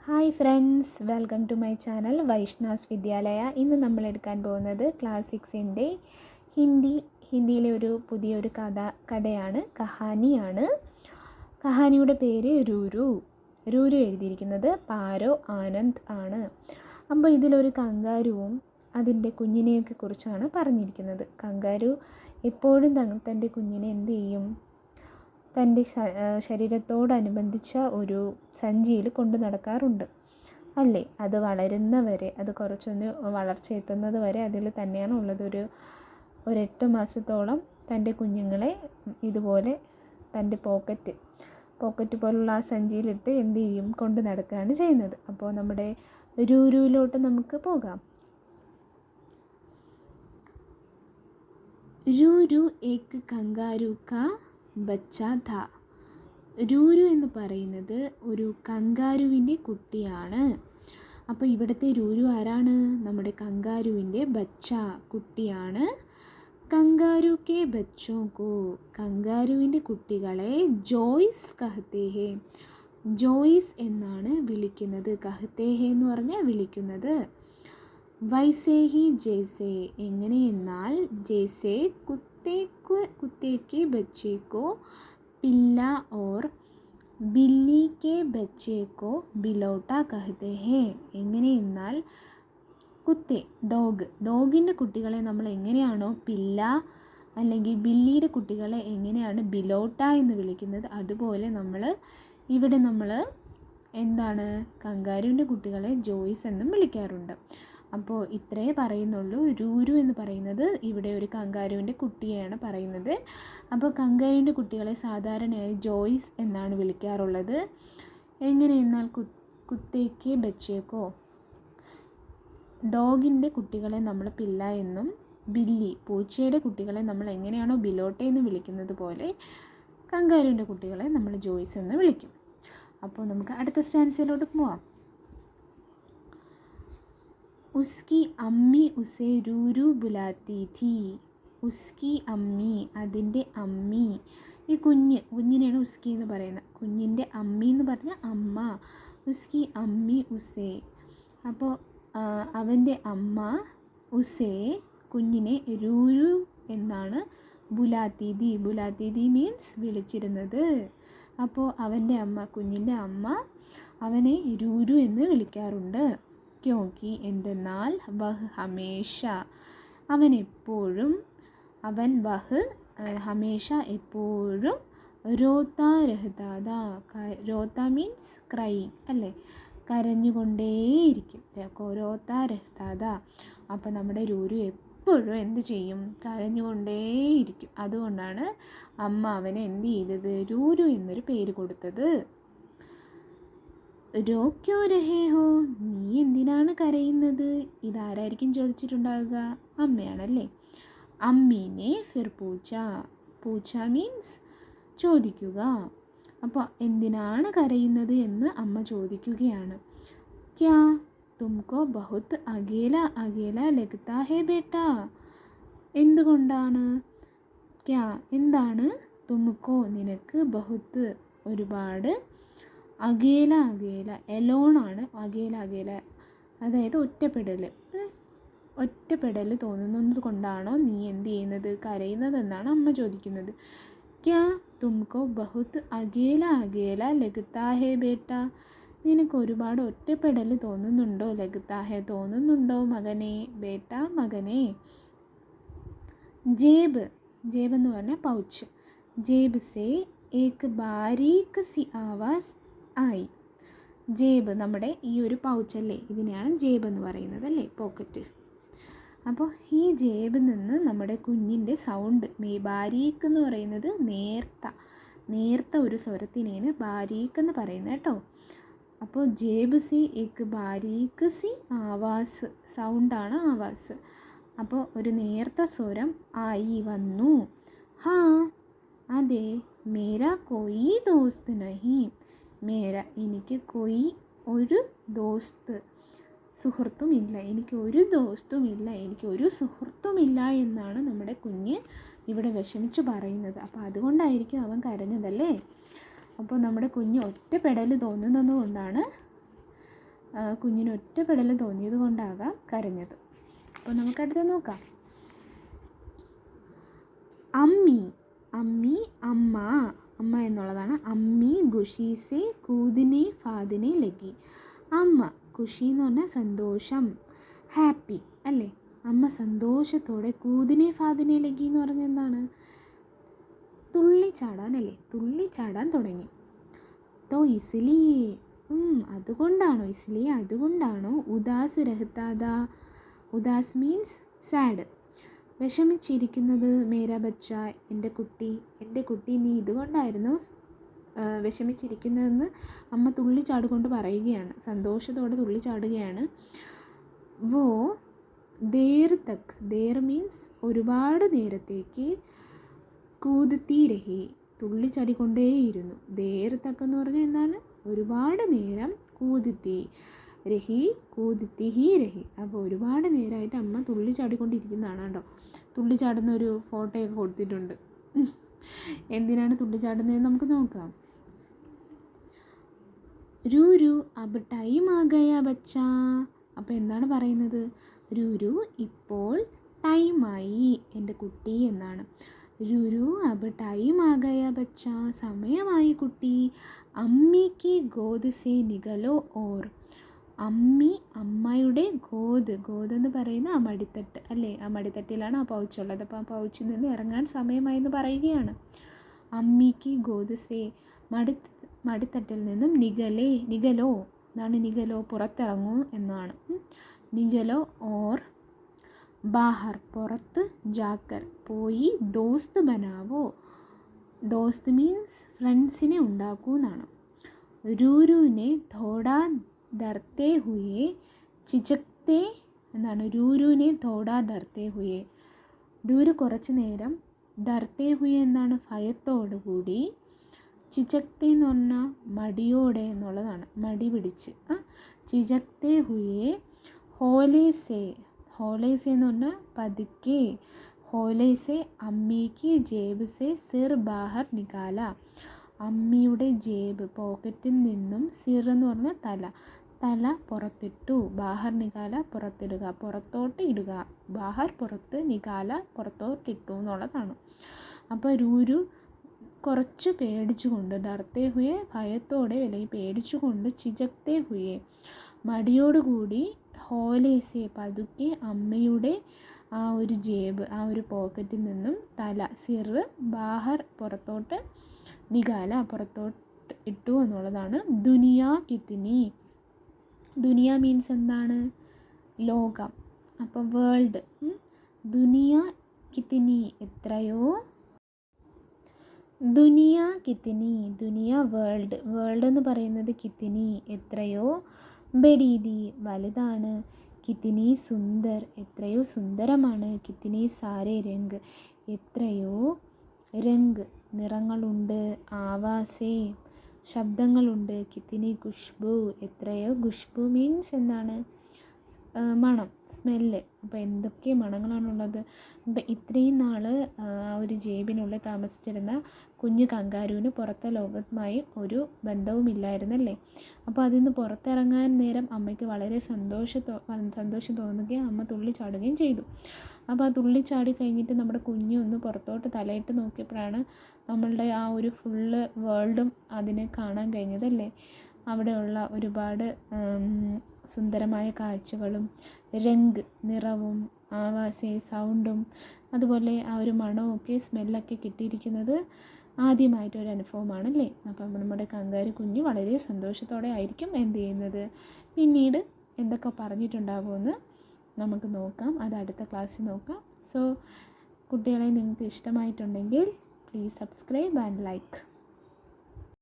Hi friends, welcome to my channel Vaishna's Vidyalaya. ഇന്ന് നമ്മൾ എടുക്കാൻ പോകുന്നത് ക്ലാസ് 6ൻ്റെ ഹിന്ദിയിലെ ഒരു പുതിയൊരു കഥയാണ്, കഹാനിയാണ്. കഹാനിയുടെ പേര് രൂരു എഴുതിയിരിക്കുന്നത് പാരോ ആനന്ദ് ആണ്. അപ്പോൾ ഇതിലൊരു കങ്കാരുവും അതിൻ്റെ കുഞ്ഞിനെയൊക്കെ കുറിച്ചാണ് പറഞ്ഞിരിക്കുന്നത്. കങ്കാരു എപ്പോഴും തൻ്റെ കുഞ്ഞിനെ എന്ത് ചെയ്യും, തൻ്റെ ശരീരത്തോടനുബന്ധിച്ച ഒരു സഞ്ചിയിൽ കൊണ്ടു നടക്കാറുണ്ട് അല്ലേ. അത് വളരുന്നവരെ, അത് കുറച്ചൊന്ന് വളർച്ച എത്തുന്നത് വരെ അതിൽ തന്നെയാണ് ഉള്ളത്. ഒരു 8 മാസത്തോളം തൻ്റെ കുഞ്ഞുങ്ങളെ ഇതുപോലെ തൻ്റെ പോക്കറ്റ് പോലുള്ള ആ സഞ്ചിയിലിട്ട് എന്ത് ചെയ്യും, കൊണ്ടു നടക്കുകയാണ് ചെയ്യുന്നത്. അപ്പോൾ നമ്മുടെ രൂരുവിലോട്ട് നമുക്ക് പോകാം. രൂരു ഏക് കങ്കാരു കാ ബച്ച ഥാ. രൂരു എന്ന് പറയുന്നത് ഒരു കങ്കാരുവിൻ്റെ കുട്ടിയാണ്. അപ്പോൾ ഇവിടുത്തെ രൂരു ആരാണ്? നമ്മുടെ കങ്കാരുവിൻ്റെ ബച്ച, കുട്ടിയാണ്. കങ്കാരു കെ ബച്ചോ കോ, കങ്കാരുവിൻ്റെ കുട്ടികളെ ജോയ്സ് കഹത്തെ ഹേ. ജോയ്സ് എന്നാണ് വിളിക്കുന്നത്. കഹത്തെ ഹേ എന്ന് പറഞ്ഞാൽ വിളിക്കുന്നത്. വൈസേ ഹി ജैसे, എങ്ങനെയെന്നാൽ ജैसे कुत्ते के बच्चे को पिल्ला और बिल्ली के बच्चे को बिलौटा कहते हैं. എങ്ങനെയെന്നാൽ ഡോഗിൻ്റെ കുട്ടികളെ നമ്മൾ എങ്ങനെയാണോ പില്ല അല്ലെങ്കിൽ ബില്ലിയുടെ കുട്ടികളെ എങ്ങനെയാണ് ബിലോട്ട എന്ന് വിളിക്കുന്നത്, അതുപോലെ ഇവിടെ നമ്മൾ എന്താണ്, കങ്കാരുവിൻ്റെ കുട്ടികളെ ജോയ്സ് എന്നും വിളിക്കാറുണ്ട്. അപ്പോൾ ഇത്രേ പറയുന്നുള്ളൂ. രൂരു എന്ന് പറയുന്നത് ഇവിടെ ഒരു കങ്കാരുവിൻ്റെ കുട്ടിയെയാണ് പറയുന്നത്. അപ്പോൾ കങ്കാരുവിൻ്റെ കുട്ടികളെ സാധാരണയായി ജോയ്സ് എന്നാണ് വിളിക്കാറുള്ളത്. എങ്ങനെയെന്നാൽ കുത്തേക്ക് ബച്ചേക്കോ, ഡോഗിൻ്റെ കുട്ടികളെ നമ്മൾ പില്ല എന്നും ബില്ലി പൂച്ചയുടെ കുട്ടികളെ നമ്മൾ എങ്ങനെയാണോ ബിലോട്ടെ എന്ന് വിളിക്കുന്നത് പോലെ കങ്കാരുവിൻ്റെ കുട്ടികളെ നമ്മൾ ജോയ്സ് എന്ന് വിളിക്കും. അപ്പോൾ നമുക്ക് അടുത്ത സ്റ്റാൻസിലോട്ട് പോവാം. ഉസ്കി അമ്മി ഉസേ രൂരു ബുലാത്തി ഥി. ഉസ്കി അമ്മി, അതിൻ്റെ അമ്മി. ഈ കുഞ്ഞിനെയാണ് ഉസ്കി എന്ന് പറയുന്നത്. കുഞ്ഞിൻ്റെ അമ്മി എന്ന് പറഞ്ഞാൽ അമ്മ. ഉസ്കി അമ്മി ഉസേ, അപ്പോൾ അവൻ്റെ അമ്മ ഉസേ, കുഞ്ഞിനെ രൂരു എന്നാണ് ബുലാത്തീതി മീൻസ് വിളിച്ചിരുന്നത്. അപ്പോൾ അവൻ്റെ അമ്മ, കുഞ്ഞിൻ്റെ അമ്മ അവനെ രൂരു എന്ന് വിളിക്കാറുണ്ട്. ക്യോങ്കി, എന്തെന്നാൽ വഹ് ഹമേഷ, ഹമേഷ എപ്പോഴും രോത്താ രഹ്താദാ. രോത്ത മീൻസ് ക്രൈ അല്ലേ, കരഞ്ഞുകൊണ്ടേയിരിക്കും. രോത്താ രഹ്താദാ. അപ്പോൾ നമ്മുടെ രൂരു എപ്പോഴും എന്ത് ചെയ്യും, കരഞ്ഞുകൊണ്ടേയിരിക്കും. അതുകൊണ്ടാണ് അമ്മ അവനെ എന്ത് ചെയ്തത്, രൂരു എന്നൊരു പേര് കൊടുത്തത്. രോക്യോ രഹേ ഹോ, നീ എന്തിനാണ് കരയുന്നത്? ഇതാരായിരിക്കും ചോദിച്ചിട്ടുണ്ടാവുക? അമ്മയാണല്ലേ. അമ്മീനെ ഫിർ പൂച്ച മീൻസ് ചോദിക്കുക. അപ്പോൾ എന്തിനാണ് കരയുന്നത് എന്ന് അമ്മ ചോദിക്കുകയാണ്. ക്യാ തുംകോ ബഹുത് അകേല ലഗ്താ ഹേ ബേട്ടാ. എന്തുകൊണ്ടാണ്? എന്താണ്? തുംകോ, നിനക്ക്, ബഹുത്ത് ഒരുപാട്, അകേല എലോണാണ്. അകേല അതായത് ഒറ്റപ്പെടൽ തോന്നുന്നത് കൊണ്ടാണോ നീ എന്ത് ചെയ്യുന്നത്, കരയുന്നത് എന്നാണ് അമ്മ ചോദിക്കുന്നത്. ക്യാ തുംകോ ബഹുത് അകേല ലഗ്താ ഹേ ബേട്ടാ. നിനക്ക് ഒരുപാട് ഒറ്റപ്പെടൽ തോന്നുന്നുണ്ടോ? ലഗ്താ ഹേ തോന്നുന്നുണ്ടോ മകനെ, ബേട്ടാ മകനെ. ജേബ് എന്ന് പറഞ്ഞാൽ പൗച്ച്. ജേബ് സേ ഏക് ബാരീക് സി ആവാസ് ആയി. ജേബ് നമ്മുടെ ഈ ഒരു പൗച്ചല്ലേ, ഇതിനെയാണ് ജേബ് എന്ന് പറയുന്നത് അല്ലേ, പോക്കറ്റ്. അപ്പോൾ ഈ ജേബിൽ നിന്ന് നമ്മുടെ കുഞ്ഞിൻ്റെ സൗണ്ട്, ബാരീക്ക് എന്ന് പറയുന്നത് നേർത്ത ഒരു സ്വരത്തിനെയാണ് ബാരീക്ക് എന്ന് പറയുന്നത് കേട്ടോ. അപ്പോൾ ജേബ് സി ഏക് ബാരീക്ക് സി ആവാസ്, സൗണ്ടാണ് ആവാസ്. അപ്പോൾ ഒരു നേർത്ത സ്വരം ആയി വന്നു. ഹാ അതെ, മേരാ കൊയ് ദോസ്ത് നഹി. എനിക്ക് ഒരു സുഹൃത്തുമില്ല, എനിക്ക് ഒരു സുഹൃത്തുമില്ല എന്നാണ് നമ്മുടെ കുഞ്ഞ് ഇവിടെ വിഷമിച്ച് പറയുന്നത്. അപ്പോൾ അതുകൊണ്ടായിരിക്കും അവൻ കരഞ്ഞതല്ലേ. അപ്പോൾ നമ്മുടെ കുഞ്ഞ് ഒറ്റപ്പെടൽ തോന്നുന്നതുകൊണ്ടാണ് കുഞ്ഞിന് ഒറ്റപ്പെടൽ തോന്നിയത് കൊണ്ടാകാം കരഞ്ഞത്. അപ്പോൾ നമുക്കടുത്ത് നോക്കാം. അമ്മി, അമ്മി അമ്മ, അമ്മ എന്നുള്ളതാണ്. അമ്മി ഖുഷീസെ കൂദിനെ ഫാദിനെ ലഗി. അമ്മ, ഖുഷി എന്ന് പറഞ്ഞാൽ സന്തോഷം, ഹാപ്പി അല്ലേ. അമ്മ സന്തോഷത്തോടെ കൂദിനെ ഫാദിനെ ലഗി എന്ന് പറഞ്ഞാൽ എന്താണ്? തുള്ളിച്ചാടാൻ അല്ലേ, തുള്ളിച്ചാടാൻ തുടങ്ങി. തോ ഇസ്ലിയെ, അതുകൊണ്ടാണോ, ഇസ്ലിയെ അതുകൊണ്ടാണോ, ഉദാസ് രഹത്താത, ഉദാസ് മീൻസ് സാഡ്, വിഷമിച്ചിരിക്കുന്നത്, മേരാ ബച്ച എൻ്റെ കുട്ടി നീ ഇതുകൊണ്ടായിരുന്നു വിഷമിച്ചിരിക്കുന്നതെന്ന് അമ്മ തുള്ളിച്ചാടുകൊണ്ട് പറയുകയാണ്, സന്തോഷത്തോടെ തുള്ളിച്ചാടുകയാണ്. വോ ദേർ തക്, ദേർ മീൻസ് ഒരുപാട് നേരത്തേക്ക്, കൂദത്തി രഹി തുള്ളിച്ചാടിക്കൊണ്ടേയിരുന്നു. ദേർ തക് എന്ന് പറഞ്ഞാൽ എന്താണ്? ഒരുപാട് നേരം. കൂദത്തി രഹി, കൂദത്തി ഹി രഹി. അപ്പോൾ ഒരുപാട് നേരമായിട്ട് അമ്മ തുള്ളിച്ചാടിക്കൊണ്ടിരിക്കുന്നതാണ് കേട്ടോ. തുള്ളിച്ചാടുന്ന ഒരു ഫോട്ടോയൊക്കെ കൊടുത്തിട്ടുണ്ട്. എന്തിനാണ് തുള്ളിച്ചാടുന്നതെന്ന് നമുക്ക് നോക്കാം. രൂരു അബ് ടൈം ആ ഗയാ ബച്ച. അപ്പോൾ എന്താണ് പറയുന്നത്? രൂരു ഇപ്പോൾ ടൈമായി എൻ്റെ കുട്ടി എന്നാണ്. രൂരു അബ് ടൈം ആ ഗയാ ബച്ച, സമയമായി കുട്ടി. അമ്മിക്ക് ഗോദ് സേ നികലോ ഓർ, അമ്മയുടെ ഗോദ് എന്ന് പറയുന്ന ആ മടിത്തട്ട് അല്ലേ, ആ മടിത്തട്ടിലാണ് ആ പൗച്ചുള്ളത്. അപ്പോൾ ആ പൗച്ചിൽ നിന്ന് ഇറങ്ങാൻ സമയമായി എന്ന് പറയുകയാണ്. അമ്മിക്ക് ഗോദ് സേ, മടിത്തട്ടിൽ നിന്നും നികലോ എന്നാണ്. നികലോ പുറത്തിറങ്ങൂ എന്നാണ്. നികലോ ഓർ ബാഹർ പുറത്ത്, ജാക്കർ പോയി, ദോസ്ത് ബനാവോ, ദോസ്ത് മീൻസ് ഫ്രണ്ട്സിനെ ഉണ്ടാക്കൂ എന്നാണ്. രൂരുവിനെ തോടാ ഡർത്തെ ഹുയെ ചിചക്തെ എന്നാണ്. രൂരുവിനെ തോടാ ഡർത്തെ ഹുയെ, രൂരു കുറച്ച് നേരം, ഡർത്തെ ഹുയെ എന്നാണ് ഭയത്തോടു കൂടി, ചിചക്തെ എന്ന് പറഞ്ഞാൽ മടിയോടെ എന്നുള്ളതാണ്, മടി പിടിച്ച്. ചിചക്തെ ഹുയെ ഹോലേസെ, ഹോലേസെ എന്ന് പറഞ്ഞാൽ പതുക്കെ, ഹോലേസെ അമ്മിക്ക് ജേബ് സെ സിർ ബാഹർ നികാല, അമ്മിയുടെ ജേബ് പോക്കറ്റിൽ നിന്നും, സിർ എന്ന് പറഞ്ഞാൽ തല പുറത്തിട്ടു, ബാഹർ നികാല പുറത്തിടുക, പുറത്തോട്ട് ഇടുക, ബാഹർ പുറത്ത്, നികാല പുറത്തോട്ടിട്ടു എന്നുള്ളതാണ്. അപ്പോൾ രൂരു കുറച്ച് പേടിച്ചുകൊണ്ട്, ഡർത്തെ ഹുയെ ഭയത്തോടെ അല്ലെങ്കിൽ പേടിച്ചുകൊണ്ട്, ചിജക്തെ ഹുയെ മടിയോടുകൂടി, ഹോലേസെ പതുക്കെ അമ്മയുടെ ആ ഒരു ജേബ്, ആ ഒരു പോക്കറ്റിൽ നിന്നും, തല സിർ ബാഹർ പുറത്തോട്ട്, നികാല പുറത്തോട്ട് ഇട്ടു എന്നുള്ളതാണ്. ദുനിയാ കിത്നി, ദുനിയ മീൻസ് എന്താണ്? ലോകം. അപ്പോൾ വേൾഡ്. ദുനിയ കിത്നി എത്രയോ, ദുനിയ കിത്നി, ദുനിയ വേൾഡ്, വേൾഡ് എന്ന് പറയുന്നത് കിത്നി എത്രയോ, ബഡീദി വലുതാണ്, കിത്നി സുന്ദർ എത്രയോ സുന്ദരമാണ്, കിത്നി സാരെ രംഗ് എത്രയോ രംഗ് നിറങ്ങളുണ്ട്, ആവാസേ ശബ്ദങ്ങളുണ്ട്, കിത്നി ഖുഷ്ബു എത്രയോ, ഖുഷ്ബു മീൻസ് എന്താണ്? മണം, സ്മെല്ല്. അപ്പോൾ എന്തൊക്കെ മണങ്ങളാണുള്ളത്. അപ്പം ഇത്രയും നാൾ ഒരു ജേബിനുള്ളിൽ താമസിച്ചിരുന്ന കുഞ്ഞു കങ്കാരുവിന് പുറത്തെ ലോകവുമായി ഒരു ബന്ധവുമില്ലായിരുന്നല്ലേ. അപ്പോൾ അതിൽ നിന്ന് പുറത്തിറങ്ങാൻ നേരം അമ്മയ്ക്ക് വളരെ സന്തോഷം തോന്നുകയും അമ്മ തുള്ളിച്ചാടുകയും ചെയ്തു. അപ്പോൾ ആ തുള്ളിച്ചാടി കഴിഞ്ഞിട്ട് നമ്മുടെ കുഞ്ഞ് ഒന്ന് പുറത്തോട്ട് തലയിട്ട് നോക്കിയപ്പോഴാണ് നമ്മളുടെ ആ ഒരു ഫുള്ള് വേൾഡും അതിന് കാണാൻ കഴിഞ്ഞതല്ലേ. അവിടെയുള്ള ഒരുപാട് സുന്ദരമായ കാഴ്ചകളും, രംഗ് നിറവും, ആവാസേ സൗണ്ടും, അതുപോലെ ആ ഒരു മണമൊക്കെ സ്മെല്ലൊക്കെ കിട്ടിയിരിക്കുന്നത് ആദ്യമായിട്ടൊരു അനുഭവമാണല്ലേ. അപ്പം നമ്മുടെ കങ്കാരു കുഞ്ഞ് വളരെ സന്തോഷത്തോടെ ആയിരിക്കും എന്ത് ചെയ്യുന്നത്, പിന്നീട് എന്തൊക്കെ പറഞ്ഞിട്ടുണ്ടാകുമെന്ന് നമുക്ക് നോക്കാം. അത് അടുത്ത ക്ലാസ്സിൽ നോക്കാം. സോ കുട്ടികളെ നിങ്ങൾക്ക് ഇഷ്ടമായിട്ടുണ്ടെങ്കിൽ പ്ലീസ് സബ്സ്ക്രൈബ് ആൻഡ് ലൈക്ക്.